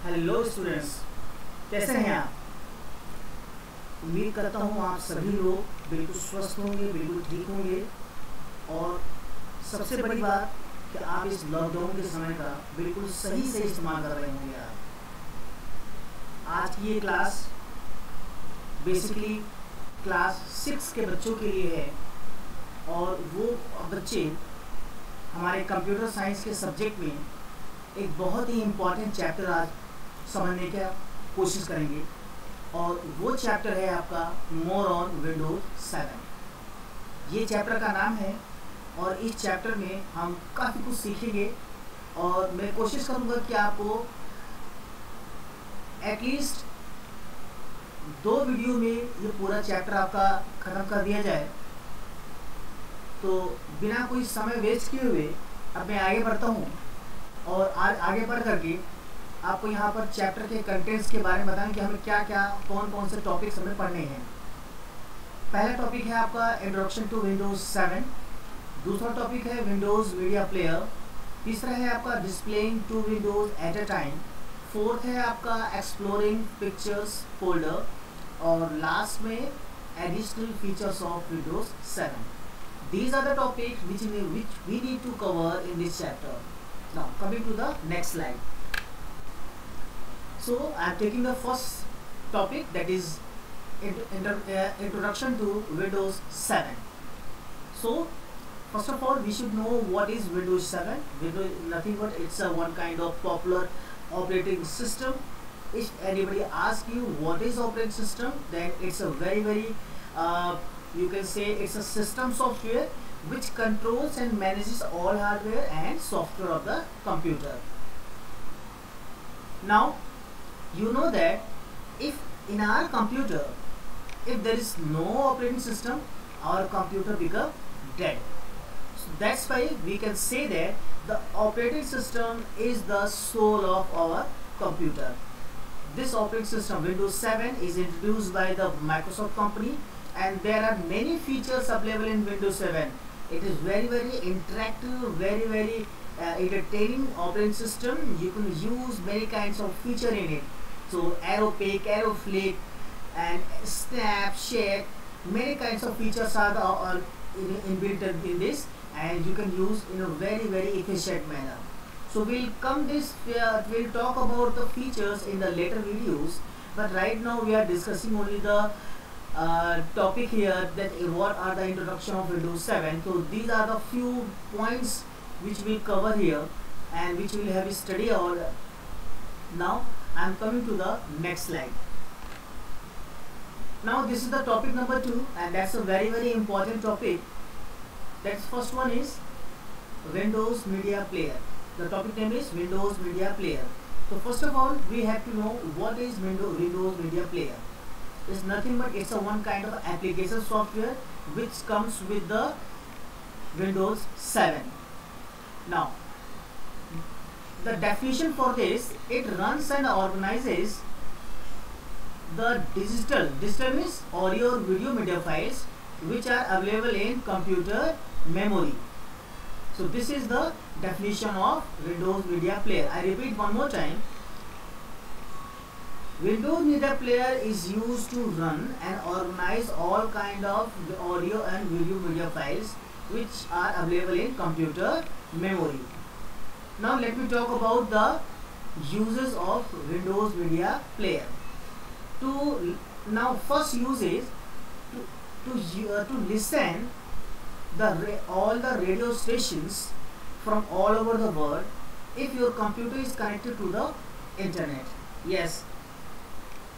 Hello students, कैसे हैं आप? उम्मीद करता हूँ आप सभी लोग बिल्कुल स्वस्थ होंगे, बिल्कुल ठीक होंगे। और सबसे बड़ी बात कि आप इस लॉकडाउन के समय का बिल्कुल सही से इस्तेमाल कर रहे होंगे। आप आज की ये क्लास बेसिकली क्लास 6 के बच्चों के लिए है, और वो बच्चे हमारे कंप्यूटर साइंस के सब्जेक्ट में एक बहुत ही इम्पॉर्टेंट चैप्टर आज समझने की कोशिश करेंगे। और वो चैप्टर है आपका मोर ऑन विंडोज 7। ये चैप्टर का नाम है, और इस चैप्टर में हम काफ़ी कुछ सीखेंगे। और मैं कोशिश करूँगा कि आपको एटलीस्ट 2 वीडियो में ये पूरा चैप्टर आपका ख़त्म कर दिया जाए। तो बिना कोई समय वेस्ट किए हुए अब मैं आगे बढ़ता हूँ, और आज आगे बढ़ करके आपको यहाँ पर चैप्टर के कंटेंट्स के बारे में बताएं कि हमें क्या क्या कौन कौन से टॉपिक्स हमें पढ़ने हैं। पहला टॉपिक है आपका इंट्रोडक्शन टू विंडोज 7। दूसरा टॉपिक है विंडोज मीडिया प्लेयर। तीसरा है आपका displaying two windows at a time. Fourth है आपका एक्सप्लोरिंग पिक्चर्स फोल्डर। और लास्ट में additional features of Windows 7। These are the topics which we need to cover in this chapter. Now coming to the next slide. So I am taking the first topic, that is introduction to Windows 7. So first of all, we should know what is Windows 7. Windows is nothing but it's a one kind of popular operating system. If anybody asks you what is operating system, then it's a very you can say it's a system software which controls and manages all hardware and software of the computer. Now you know that if in our computer, if there is no operating system, our computer become dead. So that's why we can say that the operating system is the soul of our computer. This operating system Windows 7 is introduced by the Microsoft company, and there are many features available in Windows 7. It is very interactive, very entertaining operating system. You can use many kinds of feature in it. So arrow pick, arrow flick, and snap, shake, many kinds of features are inbuilt in this, and you can use in a very efficient manner. So we'll talk about the features in the later videos, but right now we are discussing only the topic here, that what are the introduction of Windows 7. So these are the few points which we'll cover here and which we'll have a study on. Now I am coming to the next slide. Now this is the topic number 2, and that's a very important topic. That first one is Windows Media Player. The topic name is Windows Media Player. So first of all, we have to know what is Windows Media Player. It's nothing but it's a one kind of application software which comes with the Windows 7. Now the definition for this, it runs and organizes the digital means audio or video media files which are available in computer memory. So this is the definition of Windows Media Player. I repeat one more time. Windows Media Player is used to run and organize all kind of audio and video media files which are available in computer memory. Now let me talk about the uses of Windows Media Player. Now first use is to listen all the radio stations from all over the world if your computer is connected to the internet. Yes,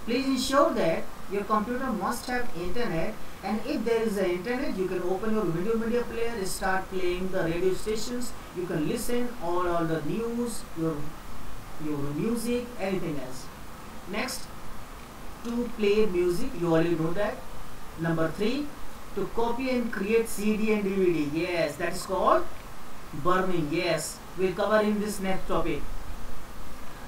please ensure that your computer must have internet, and if there is an internet, you can open your Windows Media Player, start playing the radio stations. You can listen all the news, your music, anything else. Next, to play music, you already know that. Number 3, to copy and create CD and DVD. Yes, that is called burning. Yes, we'll cover in this next topic.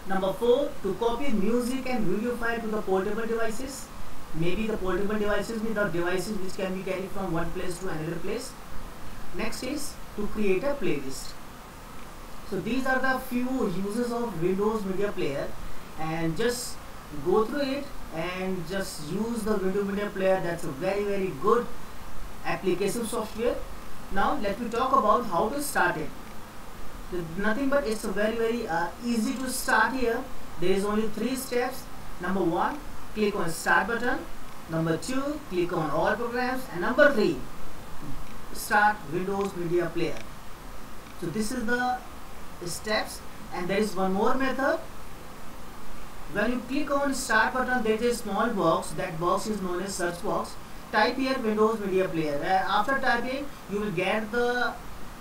Number 4, to copy music and video file to the portable devices. Maybe the portable devices mean the devices which can be carried from one place to another place. Next is to create a playlist. So these are the few uses of Windows Media Player. and just go through it and just use the Windows Media Player. That's a very good application software. Now let me talk about how to start it. Nothing but it's a very easy to start here. There is only 3 steps. Number 1, click on start button. Number 2, click on all programs, and number 3, start Windows Media Player. So this is the steps, and there is one more method. When you click on start button, there is a small box. That box is known as search box. Type here Windows Media Player. After typing, you will get the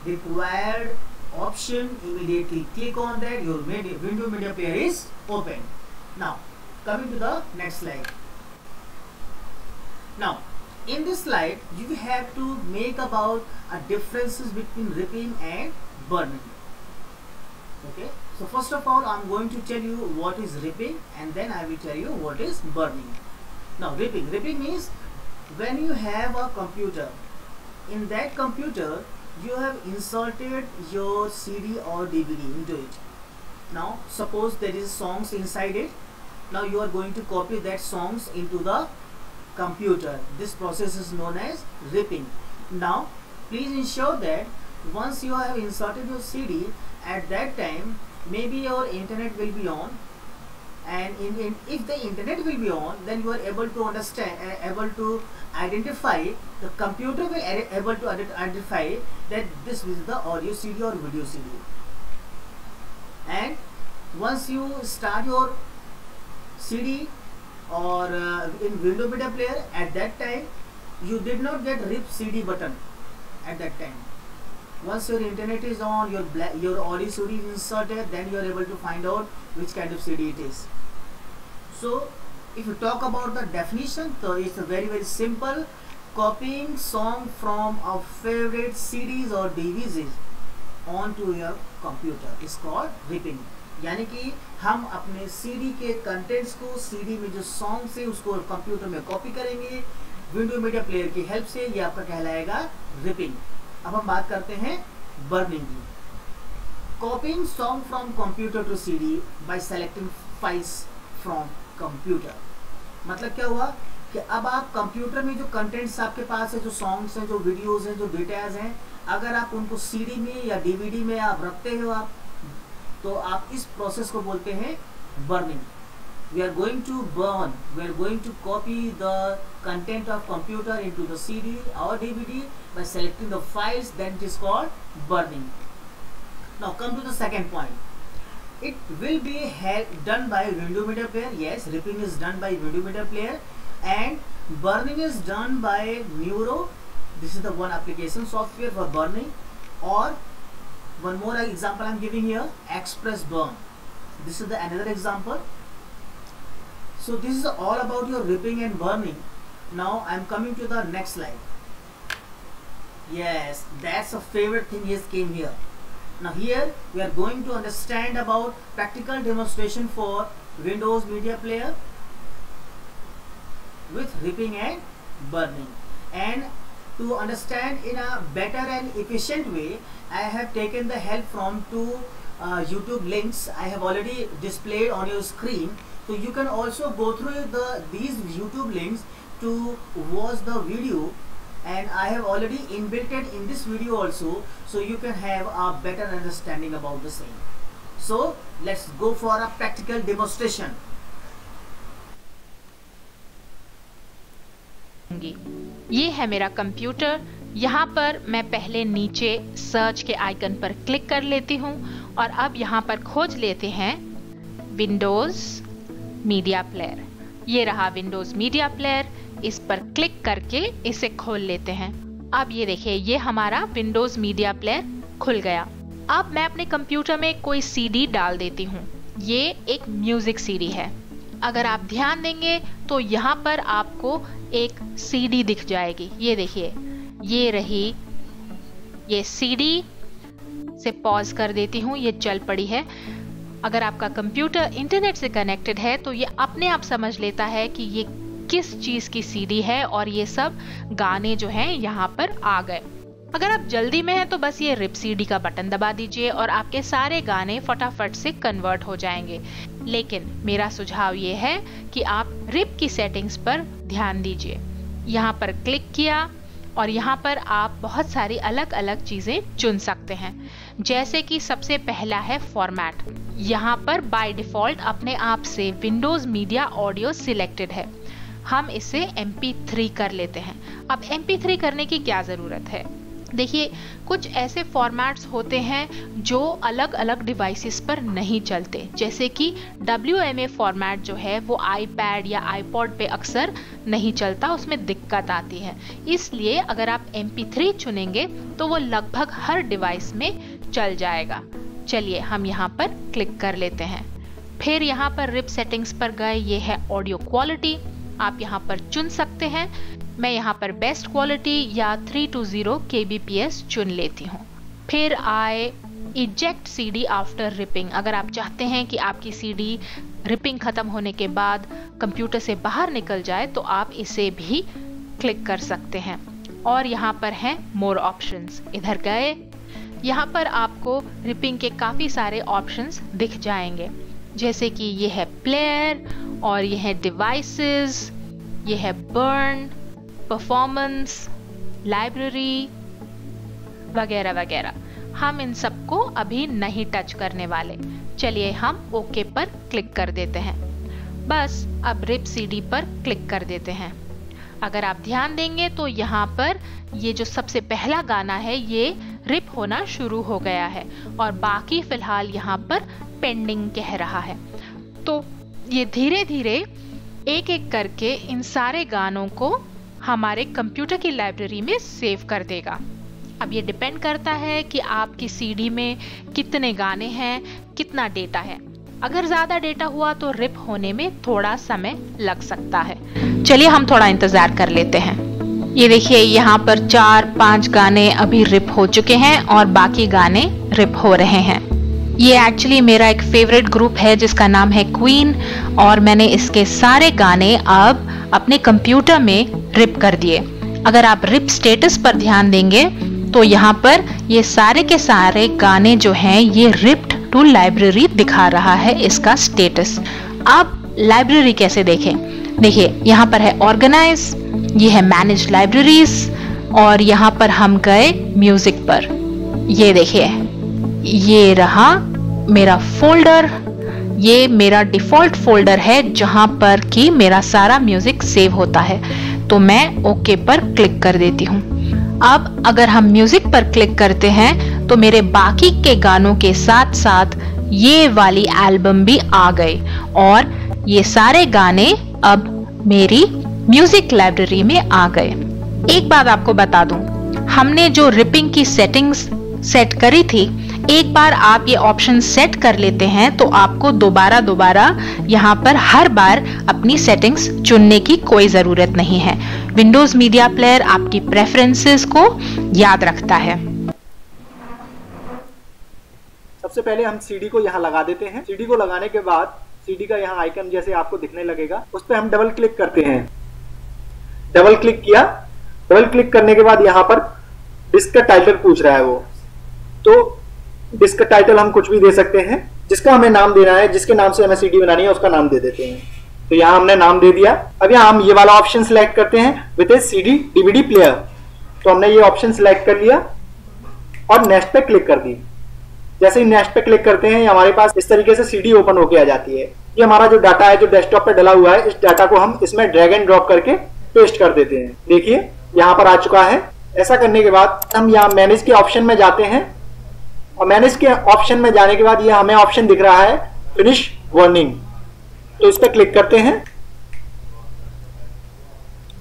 required option. Immediately click on that. Your Windows Media Player is open. Now coming to the next slide. Now in this slide you have to make about differences between ripping and burning. Okay, so first of all I'm going to tell you what is ripping, and then I will tell you what is burning. Now ripping means when you have a computer, in that computer you have inserted your CD or DVD into it. Now suppose there is songs inside it. Now you are going to copy that songs into the computer. This process is known as ripping. Now please ensure that once you have inserted your CD, at that time maybe your internet will be on, and if the internet will be on, then you are able to understand, able to identify, the computer will able to identify that this is the audio CD or video CD. And once you start your CD or in Windows Media Player, at that time you did not get rip CD button at that time. Once your internet is on, your audio CD is inserted, then you are able to find out which kind of CD it is. So if you talk about the definition, so it's a very simple. Copying song from our favorite CDs or DVDs onto your computer is called ripping. यानी कि हम अपने CD के contents को CD में जो songs है उसको कंप्यूटर में कॉपी करेंगे विंडो मीडिया प्लेयर की हेल्प से. ये आपका कहलाएगा रिपिंग. अब हम बात करते हैं बर्निंग की. Copying song from computer to CD by selecting files from computer. मतलब क्या हुआ कि अब आप कंप्यूटर में जो कंटेंट्स आपके पास है, जो सॉन्ग्स हैं, जो वीडियोस हैं, जो डेटाज हैं, अगर आप उनको CD में या DVD में आप रखते हो आप, तो आप इस प्रोसेस को बोलते हैं burning. We are going to burn, we are going to copy the content of computer into the CD और DVD by selecting the files, that it is called burning. Now come to the second point. It will be done by Windows Media Player. Yes, ripping is done by Windows Media Player, and burning is done by Neuro. This is the one application software for burning. Or one more example I am giving here, Express Burn. This is the another example. So this is all about your ripping and burning. Now I am coming to the next slide. Yes, that's a favorite thing is came here. Now here we are going to understand about practical demonstration for Windows Media Player with ripping and burning. And to understand in a better and efficient way, I have taken the help from 2 YouTube links I have already displayed on your screen. So you can also go through these YouTube links to watch the video, and I have already inbuilt it in this video also, so you can have a better understanding about the same. So let's go for a practical demonstration. ये है मेरा computer. यहाँ पर मैं पहले नीचे search के icon पर क्लिक कर लेती हूँ और अब यहाँ पर खोज लेते हैं विंडोज़ मीडिया प्लेयर. ये रहा विंडोज़ मीडिया प्लेयर. इस पर क्लिक करके इसे खोल लेते हैं. अब ये देखिए, ये हमारा विंडोज़ मीडिया प्लेयर खुल गया. अब मैं अपने कंप्यूटर में कोई CD डाल देती हूँ. ये एक म्यूज़िक CD है. अगर आप ध्यान देंगे तो यहाँ पर आपको एक CD दिख जाएगी. ये देखिए, ये रही ये CD. से पॉज कर देती हूँ, ये चल पड़ी है. अगर आपका कंप्यूटर इंटरनेट से कनेक्टेड है तो ये अपने आप समझ लेता है कि ये किस चीज़ की CD है और ये सब गाने जो हैं यहाँ पर आ गए. अगर आप जल्दी में हैं तो बस ये रिप सीडी का बटन दबा दीजिए और आपके सारे गाने फटाफट से कन्वर्ट हो जाएंगे। लेकिन मेरा सुझाव ये है कि आप रिप की सेटिंग्स पर ध्यान दीजिए। यहाँ पर क्लिक किया और यहाँ पर आप बहुत सारी अलग अलग चीजें चुन सकते हैं, जैसे कि सबसे पहला है फॉर्मेट। यहाँ पर बाय डिफॉल्ट अपने आप से विंडोज मीडिया ऑडियो सिलेक्टेड है। हम इसे MP3 कर लेते हैं। अब MP3 करने की क्या जरूरत है? देखिए, कुछ ऐसे फॉर्मेट्स होते हैं जो अलग अलग डिवाइसेस पर नहीं चलते, जैसे कि WMA फॉर्मेट जो है वो iPad या iPod पे अक्सर नहीं चलता, उसमें दिक्कत आती है। इसलिए अगर आप MP3 चुनेंगे तो वो लगभग हर डिवाइस में चल जाएगा। चलिए हम यहाँ पर क्लिक कर लेते हैं। फिर यहाँ पर रिप सेटिंग्स पर गए, ये है ऑडियो क्वालिटी। आप यहाँ पर चुन सकते हैं। मैं यहाँ पर बेस्ट क्वालिटी या 320 kbps चुन लेती हूँ। फिर आए इजेक्ट CD आफ्टर रिपिंग। अगर आप चाहते हैं कि आपकी CD रिपिंग खत्म होने के बाद कंप्यूटर से बाहर निकल जाए तो आप इसे भी क्लिक कर सकते हैं। और यहाँ पर हैं मोर ऑप्शंस। इधर गए, यहाँ पर आपको रिपिंग के काफ़ी सारे ऑप्शंस दिख जाएंगे, जैसे कि ये है प्लेयर और ये है डिवाइसेस, ये है बर्न, परफॉर्मेंस, लाइब्रेरी वगैरह वगैरह। हम इन सबको अभी नहीं टच करने वाले। चलिए हम ओके पर क्लिक कर देते हैं। बस अब रिप CD पर क्लिक कर देते हैं। अगर आप ध्यान देंगे तो यहाँ पर ये जो सबसे पहला गाना है ये रिप होना शुरू हो गया है और बाकी फिलहाल यहाँ पर पेंडिंग कह रहा है। तो ये धीरे धीरे एक एक करके इन सारे गानों को हमारे कंप्यूटर की लाइब्रेरी में सेव कर देगा। अब ये डिपेंड करता है कि आपकी CD में कितने गाने हैं, कितना डेटा है। अगर ज़्यादा डेटा हुआ तो रिप होने में थोड़ा समय लग सकता है। चलिए हम थोड़ा इंतज़ार कर लेते हैं। ये देखिए, यहाँ पर 4-5 गाने अभी रिप हो चुके हैं और बाकी गाने रिप हो रहे हैं। ये एक्चुअली मेरा एक फेवरेट ग्रुप है जिसका नाम है क्वीन और मैंने इसके सारे गाने अब अपने कंप्यूटर में रिप कर दिए। अगर आप रिप स्टेटस पर ध्यान देंगे तो यहाँ पर ये सारे के सारे गाने जो हैं ये रिप्ड टू लाइब्रेरी दिखा रहा है इसका स्टेटस। अब लाइब्रेरी कैसे देखें? देखिए, यहाँ पर है ऑर्गेनाइज, ये है मैनेज लाइब्रेरीज और यहाँ पर हम गए म्यूजिक पर। ये देखिए, ये रहा मेरा फोल्डर। ये मेरा डिफॉल्ट फोल्डर है जहां पर कि मेरा सारा म्यूजिक सेव होता है। तो मैं ओके पर क्लिक कर देती हूँ। अब अगर हम म्यूजिक पर क्लिक करते हैं तो मेरे बाकी के गानों के साथ साथ ये वाली एल्बम भी आ गई और ये सारे गाने अब मेरी म्यूजिक लाइब्रेरी में आ गए। एक बात आपको बता दूं, हमने जो रिपिंग की सेटिंग्स सेट करी थी, एक बार आप ये ऑप्शन सेट कर लेते हैं तो आपको दोबारा यहाँ पर हर बार अपनी सेटिंग्स चुनने की कोई जरूरत नहीं है। विंडोज मीडिया प्लेयर आपकी प्रेफरेंसेस को याद रखता है। सबसे पहले हम CD को यहाँ लगा देते हैं। CD को लगाने के बाद CD का यहाँ आइकन जैसे आपको दिखने लगेगा, उस पर हम डबल क्लिक करते हैं। डबल क्लिक किया, डबल क्लिक करने के बाद यहाँ पर डिस्क का टाइटल पूछ रहा है वो, तो डिस्क का टाइटल हम कुछ भी दे सकते हैं। जिसका हमें नाम देना है, जिसके नाम से हमें CD बनानी है उसका नाम दे देते हैं। तो यहाँ हमने नाम दे दिया। अब यहाँ हम ये वाला ऑप्शन सिलेक्ट करते हैं with A CD DVD player. तो हमने ये ऑप्शन सिलेक्ट कर लिया और नेक्स्ट पे क्लिक कर दी। जैसे ही नेक्स्ट पे क्लिक करते हैं हमारे पास इस तरीके से CD ओपन होके आ जाती है। ये हमारा जो डाटा है जो डेस्कटॉप पे डला हुआ है, इस डाटा को हम इसमें ड्रैग एंड ड्रॉप करके पेस्ट कर देते हैं। देखिए यहाँ पर आ चुका है। ऐसा करने के बाद हम यहाँ मैनेज के ऑप्शन में जाते हैं और मैनेज के ऑप्शन में जाने के बाद ये हमें ऑप्शन दिख रहा है फिनिश वार्निंग। तो इस पर क्लिक करते हैं।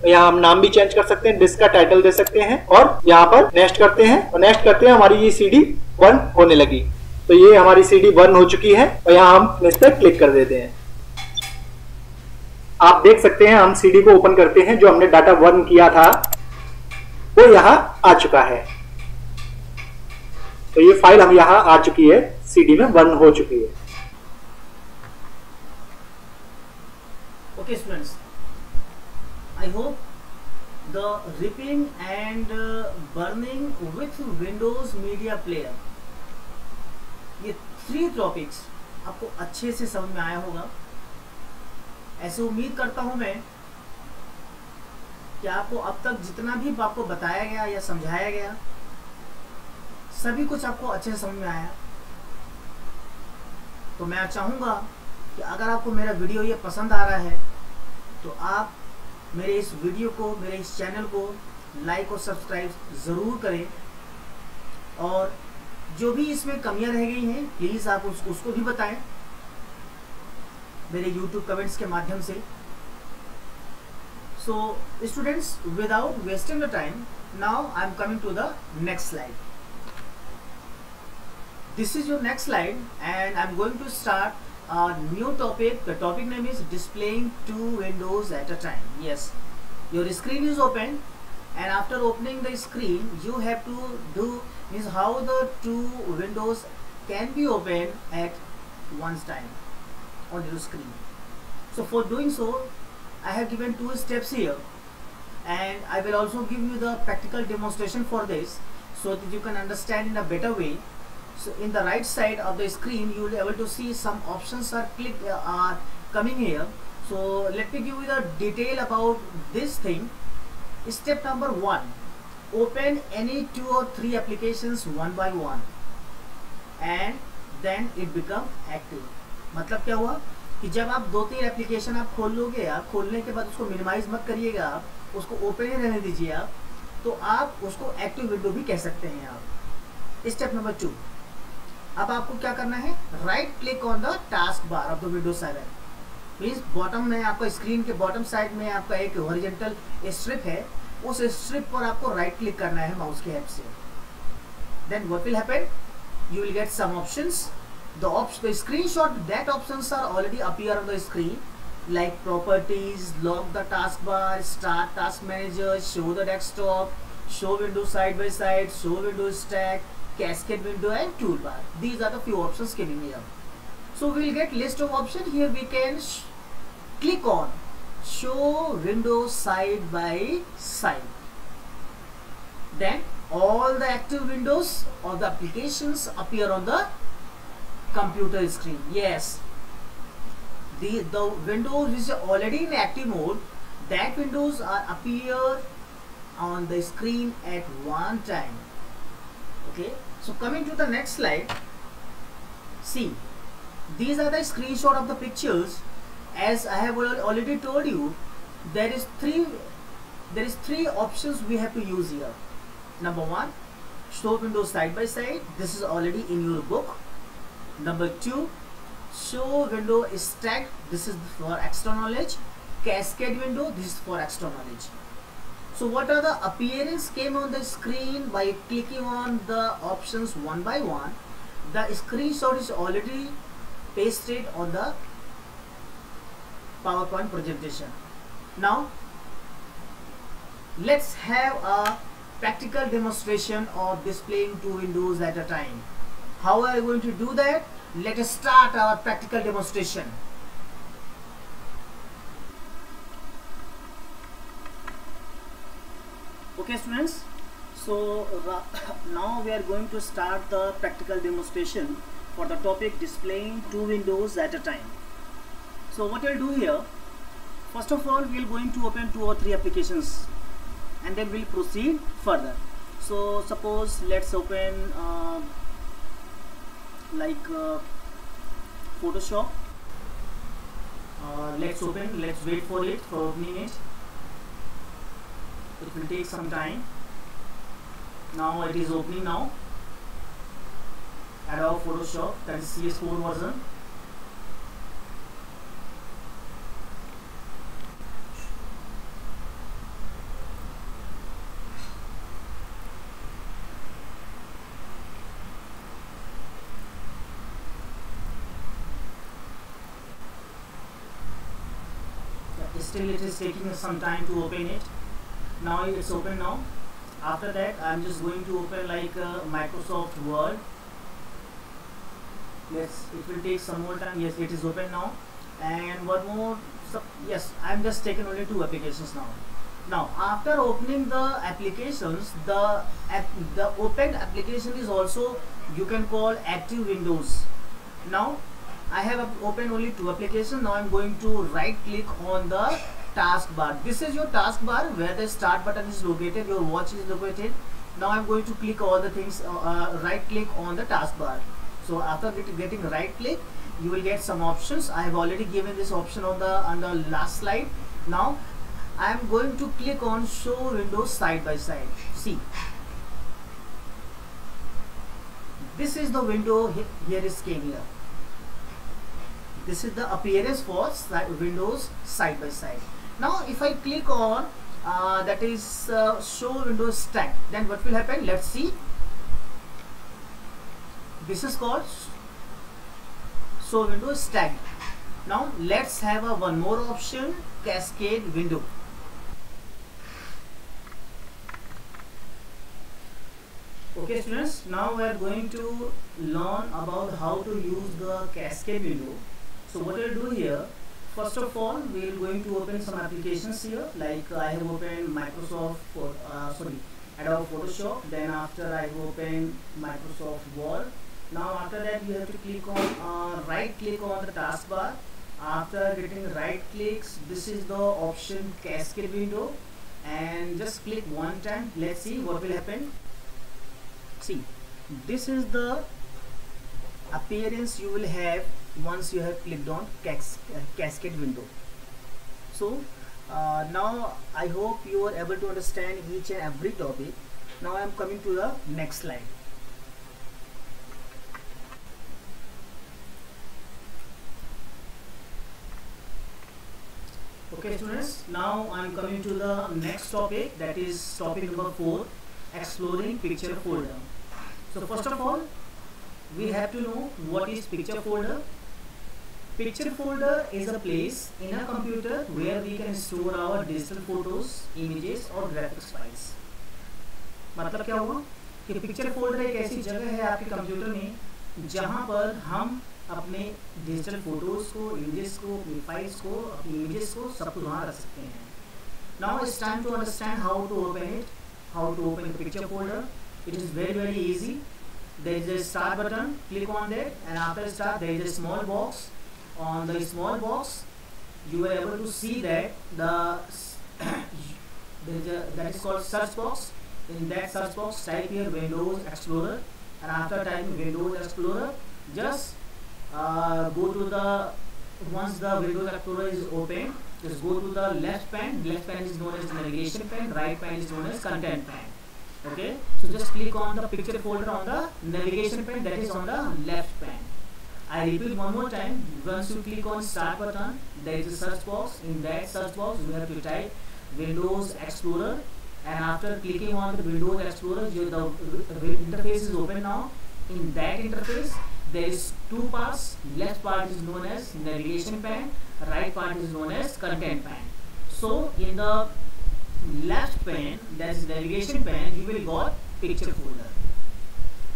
यहाँ हम नाम भी चेंज कर सकते हैं, डिस्क का टाइटल दे सकते हैं और यहाँ पर नेक्स्ट करते हैं और नेक्स्ट करते हैं हमारी ये CD 1 होने लगी। तो ये हमारी CD 1 हो चुकी है और यहाँ हम इस पर क्लिक कर देते हैं। आप देख सकते हैं हम CD को ओपन करते हैं, जो हमने डाटा 1 किया था वो यहाँ आ चुका है। तो ये फाइल हम यहाँ आ चुकी है, CD में 1 हो चुकी है। Okay students, I hope the ripping and burning with Windows Media Player। ये 3 टॉपिक्स आपको अच्छे से समझ में आया होगा। ऐसे उम्मीद करता हूं मैं कि आपको अब तक जितना भी आपको बताया गया या समझाया गया सभी कुछ आपको अच्छे से समझ में आया। तो मैं चाहूँगा कि अगर आपको मेरा वीडियो ये पसंद आ रहा है तो आप मेरे इस वीडियो को, मेरे इस चैनल को लाइक और सब्सक्राइब ज़रूर करें, और जो भी इसमें कमियां रह गई हैं प्लीज़ आप उसको भी बताएं मेरे YouTube कमेंट्स के माध्यम से। So students, without wasting the time, now I am coming to the next slide. This is your next slide and I am going to start a new topic. The topic name is displaying 2 windows at a time. Yes, your screen is open, and after opening the screen you have to do is how the 2 windows can be opened at one time on your screen. So for doing so I have given 2 steps here, and I will also give you the practical demonstration for this so that you can understand in a better way. So in the right side of the screen you will be able to see some options are coming here. So let me give you the detail about this thing. Step number 1, open any 2 or 3 applications one by one and then it become active। मतलब क्या हुआ कि जब आप 2-3 application आप खोल लोगे, आप खोलने के बाद उसको मिनिमाइज मत करिएगा, आप उसको ओपन ही रहने दीजिए आप, तो आप उसको एक्टिव विंडो भी कह सकते हैं आप। स्टेप नंबर 2, अब आपको क्या करना है, right click on the task bar of the Windows 7। Means bottom में आपका स्क्रीन के बॉटम साइड में आपका एक हॉरिजॉन्टल स्ट्रिप है, उस स्ट्रिप पर आपको राइट क्लिक करना है माउस के हेल्प से। Then what will happen, you will get some options. The screenshot that options are already appear on the screen, like properties, lock the taskbar, start task manager, show the desktop, show window side by side, show window stack, cascade window and toolbar. These are the few options given here. So we will get list of options here. We can click on show window side by side. Then all the active windows or the applications appear on the computer screen. Yes, the windows which are already in active mode, that windows are appear on the screen at one time. Okay, so coming to the next slide, see, these are the screenshot of the pictures. As I have already told you, there is three options we have to use here. Number 1, show windows side by side. This is already in your book. Number 2, show window stack. This is for extra knowledge. Cascade window. This is for extra knowledge. So what are the appearance came on the screen by clicking on the options one by one? The screenshot is already pasted on the PowerPoint presentation. Now let's have a practical demonstration of displaying 2 windows at a time. How are we going to do that? Let us start our practical demonstration. Okay students, so now we are going to start the practical demonstration for the topic displaying 2 windows at a time. So what we'll do here, first of all we're going to open 2 or 3 applications and then we'll proceed further. So suppose let's open Photoshop. Let's wait for it for opening it. It will take some time. Now it is opening now. Adobe Photoshop, that is CS4 version. Still it is taking some time to open it. Now it's open now. After that I'm just going to open like Microsoft Word. Yes, it will take some more time. Yes, it is open now. And one more, yes, I'm just taking only 2 applications now. Now, after opening the applications, the opened application is also you can call active windows. Now, I have opened only 2 applications. Now, I'm going to right click on the taskbar. This is your taskbar where the start button is located. Your watch is located. Now, I'm going to click all the things. Right click on the taskbar. So, after getting right click, you will get some options. I have already given this option on the last slide. Now I am going to click on show windows side by side. See, this is the window here is came here. This is the appearance for windows side by side. Now if I click on that is show windows stack, then what will happen? Let's see. This is called show windows stack. Now let's have one more option, cascade window. Okay students, now we are going to learn about how to use the cascade window. So what we'll do here, first of all we are going to open some applications here, like I have opened Microsoft Adobe Photoshop, then after I have opened Microsoft Word. Now after that you have to click on right click on the taskbar. After getting right clicks, this is the option cascade window, and just click one time. Let's see what will happen. See, this is the appearance you will have once you have clicked on cascade window. So now I hope you are able to understand each and every topic. Now I am coming to the next slide. Okay students, now I am coming to the next topic, that is topic number 4, exploring picture folder. So first of all, we have to know what is picture folder. Picture folder is a place in a computer where we can store our digital photos, images और graphics files. मतलब क्या हुआ कि picture folder एक ऐसी जगह है आपके कंप्यूटर में जहाँ पर हम अपने डिजिटल फोटोज को, इमेजेस को, अपनी फाइल्स को, अपनी इमेजेस को सब कुछ वहाँ रख सकते हैं. Now it's time to understand how to open it, how to open the picture folder. It is very easy. There is a start button, click on that, and after start there is a small box. On the small box you are able to see that that is called search box. In that search box type here Windows Explorer, and after typing Windows Explorer just go to the, once the Windows Explorer is open, just go to the left pane. Left pane is known as navigation pane, right pane is known as content pane. Okay, so just click on the picture folder on the navigation pane, that is on the left pane. I repeat one more time, once you click on start button, there is a search box. In that search box you have to type Windows Explorer, and after clicking on the Windows Explorer, the interface is open now. In that interface there is 2 parts. Left part is known as navigation pane, right part is known as content pane. So in the left pane, that is navigation pane, you will got picture folder,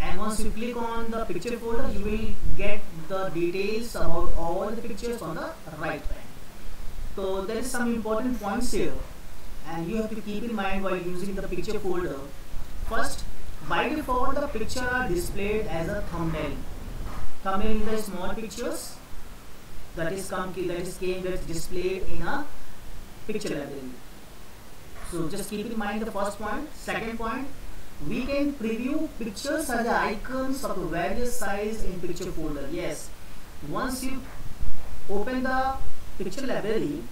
and once you click on the picture folder you will get the details about all the pictures on the right pane. So there is some important points here, and you have to keep in mind while using the picture folder. First, by default the picture are displayed as a thumbnail. Thumbnail is the small pictures that is displayed in a picture library. So just keep in mind the first point. Second point, we can preview pictures as icons of various size in picture folder. Yes, once you open the picture library,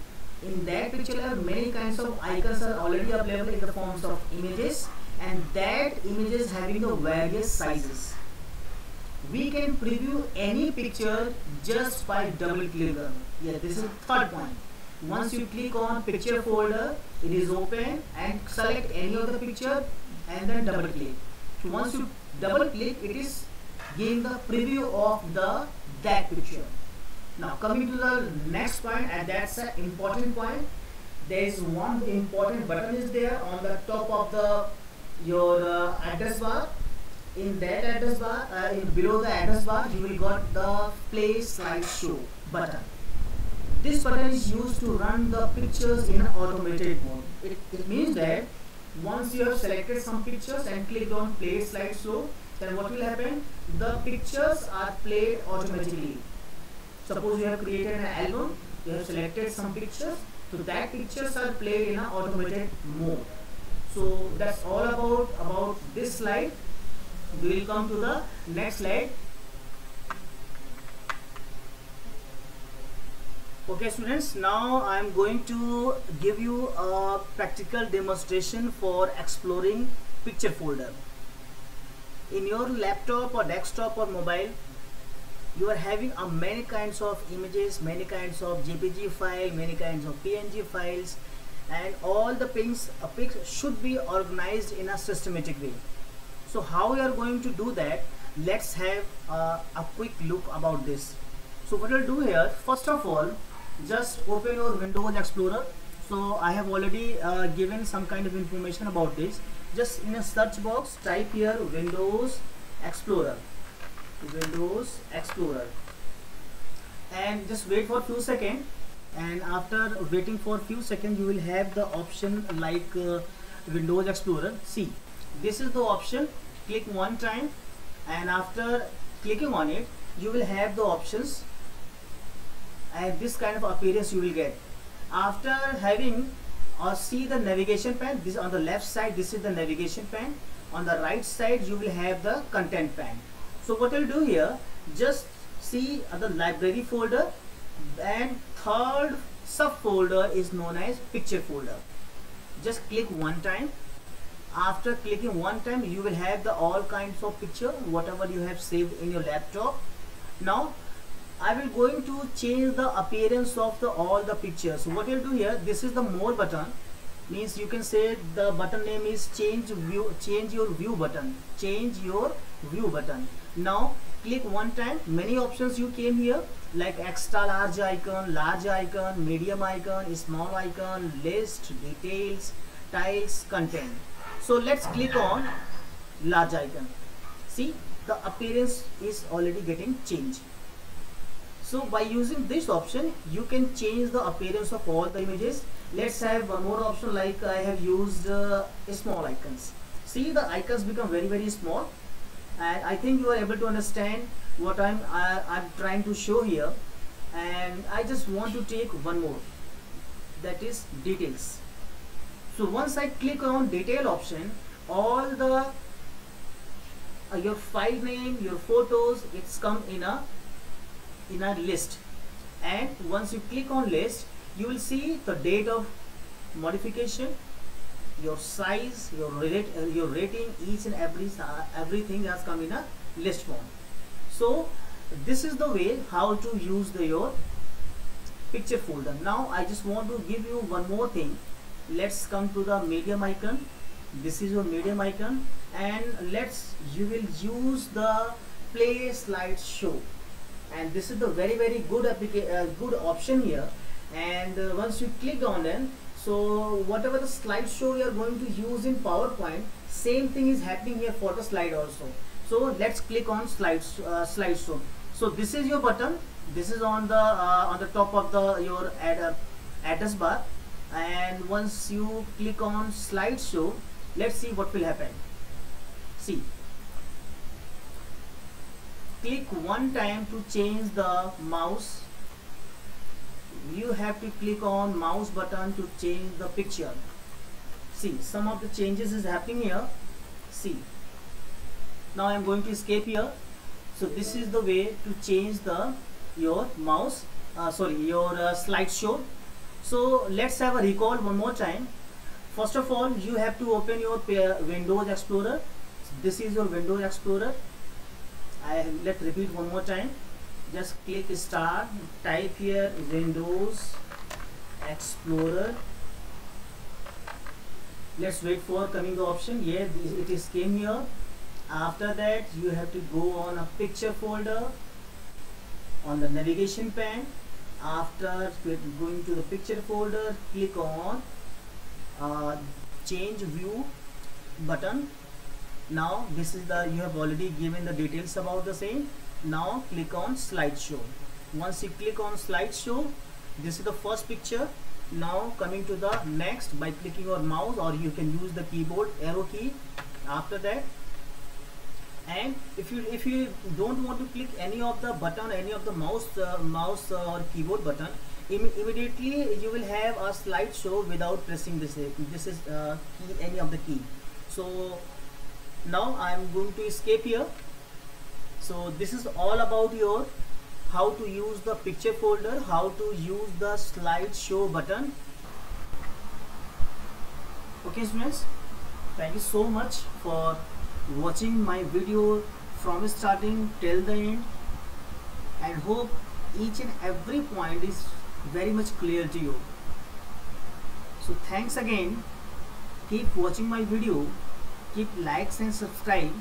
in that picture library many kinds of icons are already available in the forms of images, and that images having the various sizes. We can preview any picture just by double clicking. Yeah, this is the third point. Once you click on picture folder, it is open, and select any of the picture and then double click. So once you double click, it is giving the preview of that picture. Now coming to the next point, and that's an important point. There is one important button is there on the top of your address bar. In that address bar, below the address bar, you will got the play slideshow button. This button is used to run the pictures in an automated mode. It means that once you have selected some pictures and clicked on play slideshow, then what will happen? The pictures are played automatically. Suppose you have created an album, you have selected some pictures, so that pictures are played in an automated mode. So that's all about this slide. We will come to the next slide. Okay students, now I am going to give you a practical demonstration for exploring picture folder. In your laptop or desktop or mobile, you are having many kinds of images, many kinds of JPG file, many kinds of PNG files, and all the pics should be organized in a systematic way. So how we are going to do that? Let's have a quick look about this. So what I'll do here, first of all, just open your Windows Explorer. So I have already given some kind of information about this. Just in a search box type here Windows Explorer, and just wait for a few seconds, and after waiting for a few seconds you will have the option like Windows Explorer. See, this is the option. Click one time, and after clicking on it you will have the options, and this kind of appearance you will get. After having see the navigation pane, this on the left side, this is the navigation pane. On the right side you will have the content pane. So what I'll do here, just see the library folder, and third subfolder is known as picture folder. Just click one time. After clicking one time you will have the all kinds of picture whatever you have saved in your laptop. Now I will going to change the appearance of all the pictures. So what you'll do here, this is the more button, means you can say the button name is change your view button. Now click one time. Many options you came here like extra large icon, medium icon, small icon, list, details, tiles, content. So let's click on large icon. See, the appearance is already getting changed. So by using this option you can change the appearance of all the images. Let's have one more option, like I have used small icons. See, the icons become very small, and I think you are able to understand what I'm trying to show here. And I just want to take one more, that is details. So once I click on detail option, all the your file name, your photos, it's come in a list, and once you click on list you will see the date of modification, your size, your rating, each and everything has come in a list form. So this is the way how to use your picture folder. Now I just want to give you one more thing. Let's come to the medium icon. This is your medium icon, and you will use the play slideshow, and this is the very good option here. And once you click on it, so whatever the slideshow you are going to use in PowerPoint, same thing is happening here for the slide also. So let's click on slideshow. So this is your button. This is on the top of your address bar, and once you click on slideshow, let's see what will happen. See, click one time to change the mouse. You have to click on mouse button to change the picture. See, some of the changes is happening here. See, now I am going to escape here. So this is the way to change your mouse your slideshow. So let's have a recall one more time. First of all, you have to open your Windows Explorer. This is your Windows Explorer. Let's repeat one more time. Just click start, type here Windows Explorer. Let's wait for coming the option. Yeah, it is came here. After that you have to go on a picture folder on the navigation pane. After going to the picture folder, click on change view button. Now this is you have already given the details about the same. Now click on slideshow. Once you click on slideshow, This is the first picture. Now coming to the next by clicking your mouse, or you can use the keyboard arrow key after that. And if you don't want to click any of the button, any of the mouse or keyboard button, immediately you will have a slideshow without pressing this is any of the key. So now I am going to escape here. So this is all about your how to use the picture folder, how to use the slideshow button. Okay students, thank you so much for watching my video from starting till the end, and hope each and every point is very much clear to you. So thanks again, keep watching my video, keep likes and subscribe,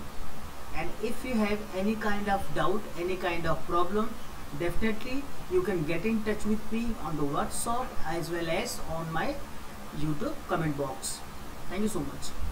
and if you have any kind of doubt, any kind of problem, definitely you can get in touch with me on the WhatsApp as well as on my YouTube comment box. Thank you so much.